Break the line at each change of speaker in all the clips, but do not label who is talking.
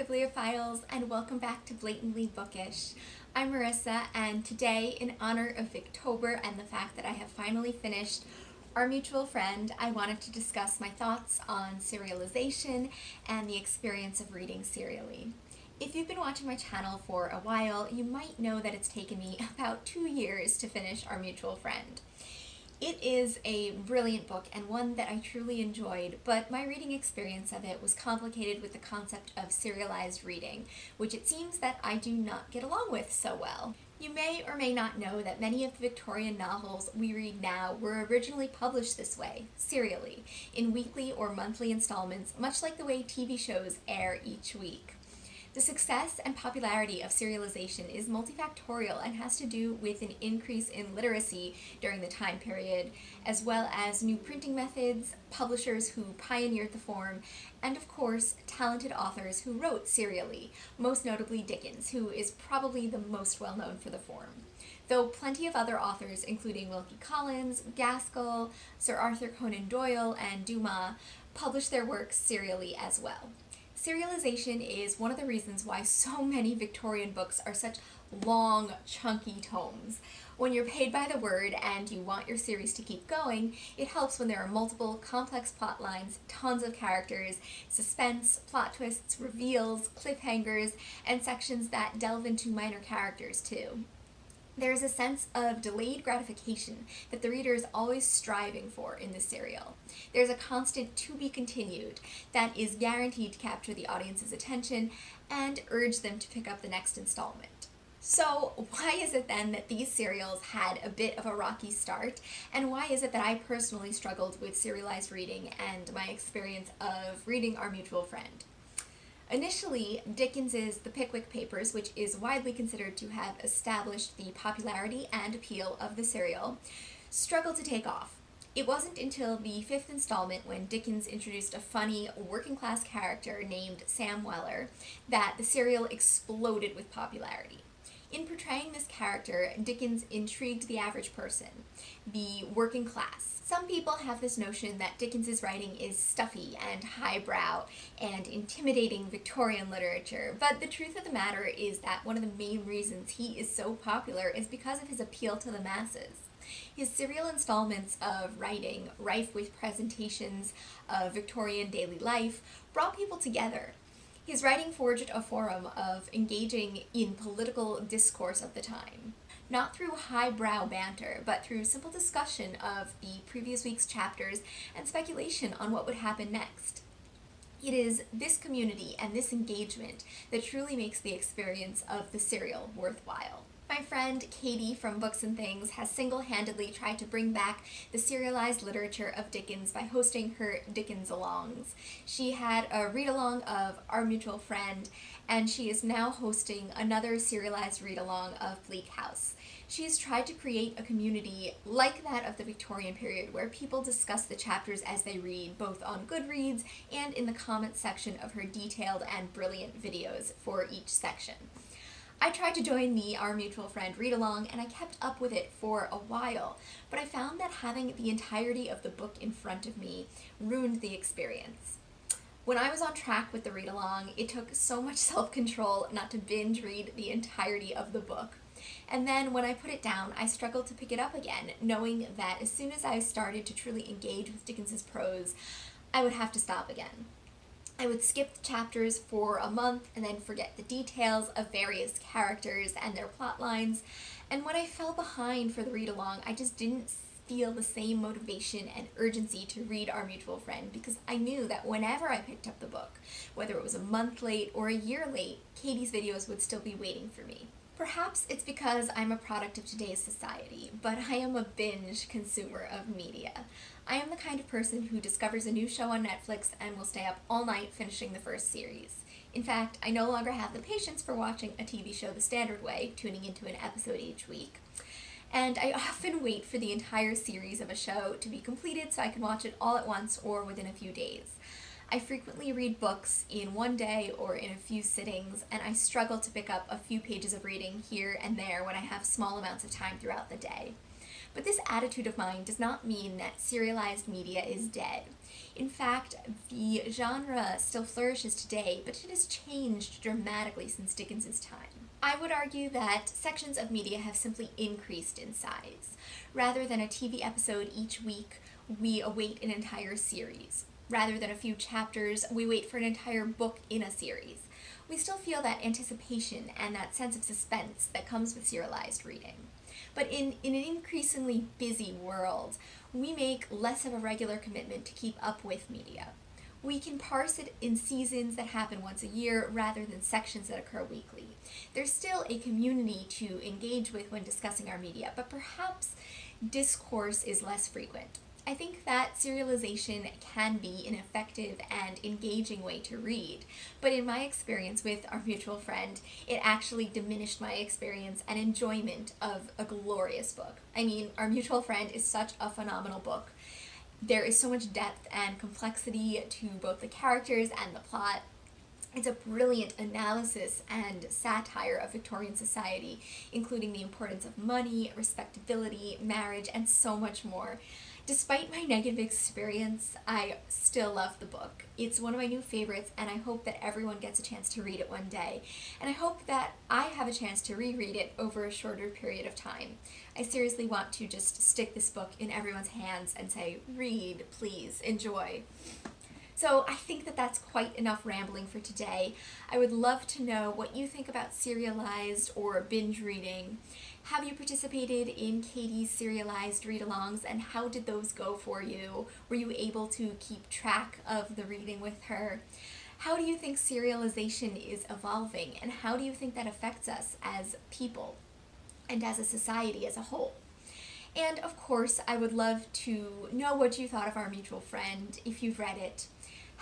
bibliophiles, and welcome back to Blatantly Bookish. I'm Marissa, and today, in honor of Victober and the fact that I have finally finished Our Mutual Friend, I wanted to discuss my thoughts on serialization and the experience of reading serially. If you've been watching my channel for a while, you might know that it's taken me about 2 years to finish Our Mutual Friend. It is a brilliant book and one that I truly enjoyed, but my reading experience of it was complicated with the concept of serialized reading, which it seems that I do not get along with so well. You may or may not know that many of the Victorian novels we read now were originally published this way, serially, in weekly or monthly installments, much like the way TV shows air each week. The success and popularity of serialization is multifactorial and has to do with an increase in literacy during the time period, as well as new printing methods, publishers who pioneered the form, and of course, talented authors who wrote serially, most notably Dickens, who is probably the most well-known for the form. Though plenty of other authors, including Wilkie Collins, Gaskell, Sir Arthur Conan Doyle, and Dumas, published their works serially as well. Serialization is one of the reasons why so many Victorian books are such long, chunky tomes. When you're paid by the word and you want your series to keep going, it helps when there are multiple complex plot lines, tons of characters, suspense, plot twists, reveals, cliffhangers, and sections that delve into minor characters too. There is a sense of delayed gratification that the reader is always striving for in the serial. There's a constant to be continued that is guaranteed to capture the audience's attention and urge them to pick up the next installment. So why is it then that these serials had a bit of a rocky start, and why is it that I personally struggled with serialized reading and my experience of reading Our Mutual Friend? Initially, Dickens's The Pickwick Papers, which is widely considered to have established the popularity and appeal of the serial, struggled to take off. It wasn't until the fifth installment, when Dickens introduced a funny, working-class character named Sam Weller, that the serial exploded with popularity. In portraying this character, Dickens intrigued the average person, the working class. Some people have this notion that Dickens's writing is stuffy and highbrow and intimidating Victorian literature, but the truth of the matter is that one of the main reasons he is so popular is because of his appeal to the masses. His serial installments of writing, rife with presentations of Victorian daily life, brought people together. His writing forged a forum of engaging in political discourse of the time. Not through highbrow banter, but through simple discussion of the previous week's chapters and speculation on what would happen next. It is this community and this engagement that truly makes the experience of the serial worthwhile. My friend Katie from Books and Things has single-handedly tried to bring back the serialized literature of Dickens by hosting her Dickens-alongs. She had a read-along of Our Mutual Friend, and she is now hosting another serialized read-along of Bleak House. She's tried to create a community like that of the Victorian period, where people discuss the chapters as they read, both on Goodreads and in the comments section of her detailed and brilliant videos for each section. I tried to join the Our Mutual Friend read-along, and I kept up with it for a while, but I found that having the entirety of the book in front of me ruined the experience. When I was on track with the read-along, it took so much self-control not to binge read the entirety of the book. And then when I put it down, I struggled to pick it up again, knowing that as soon as I started to truly engage with Dickens's prose, I would have to stop again. I would skip the chapters for a month and then forget the details of various characters and their plot lines, and when I fell behind for the read-along, I just didn't feel the same motivation and urgency to read Our Mutual Friend, because I knew that whenever I picked up the book, whether it was a month late or a year late, Katie's videos would still be waiting for me. Perhaps it's because I'm a product of today's society, but I am a binge consumer of media. I am the kind of person who discovers a new show on Netflix and will stay up all night finishing the first series. In fact, I no longer have the patience for watching a TV show the standard way, tuning into an episode each week. And I often wait for the entire series of a show to be completed so I can watch it all at once or within a few days. I frequently read books in one day or in a few sittings, and I struggle to pick up a few pages of reading here and there when I have small amounts of time throughout the day. But this attitude of mine does not mean that serialized media is dead. In fact, the genre still flourishes today, but it has changed dramatically since Dickens' time. I would argue that sections of media have simply increased in size. Rather than a TV episode each week, we await an entire series. Rather than a few chapters, we wait for an entire book in a series. We still feel that anticipation and that sense of suspense that comes with serialized reading. But in an increasingly busy world, we make less of a regular commitment to keep up with media. We can parse it in seasons that happen once a year rather than sections that occur weekly. There's still a community to engage with when discussing our media, but perhaps discourse is less frequent. I think that serialization can be an effective and engaging way to read, but in my experience with our mutual friend, it actually diminished my experience and enjoyment of a glorious book. I mean, Our Mutual Friend is such a phenomenal book. There is so much depth and complexity to both the characters and the plot. It's a brilliant analysis and satire of Victorian society, including the importance of money, respectability, marriage, and so much more. Despite my negative experience, I still love the book. It's one of my new favorites, and I hope that everyone gets a chance to read it one day. And I hope that I have a chance to reread it over a shorter period of time. I seriously want to just stick this book in everyone's hands and say, read, please, enjoy. So I think that that's quite enough rambling for today. I would love to know what you think about serialized or binge reading. Have you participated in Katie's serialized read-alongs, and how did those go for you? Were you able to keep track of the reading with her? How do you think serialization is evolving, and how do you think that affects us as people and as a society as a whole? And of course, I would love to know what you thought of Our Mutual Friend if you've read it.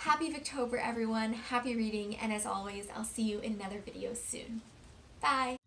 Happy Victober, everyone. Happy reading, and as always, I'll see you in another video soon. Bye!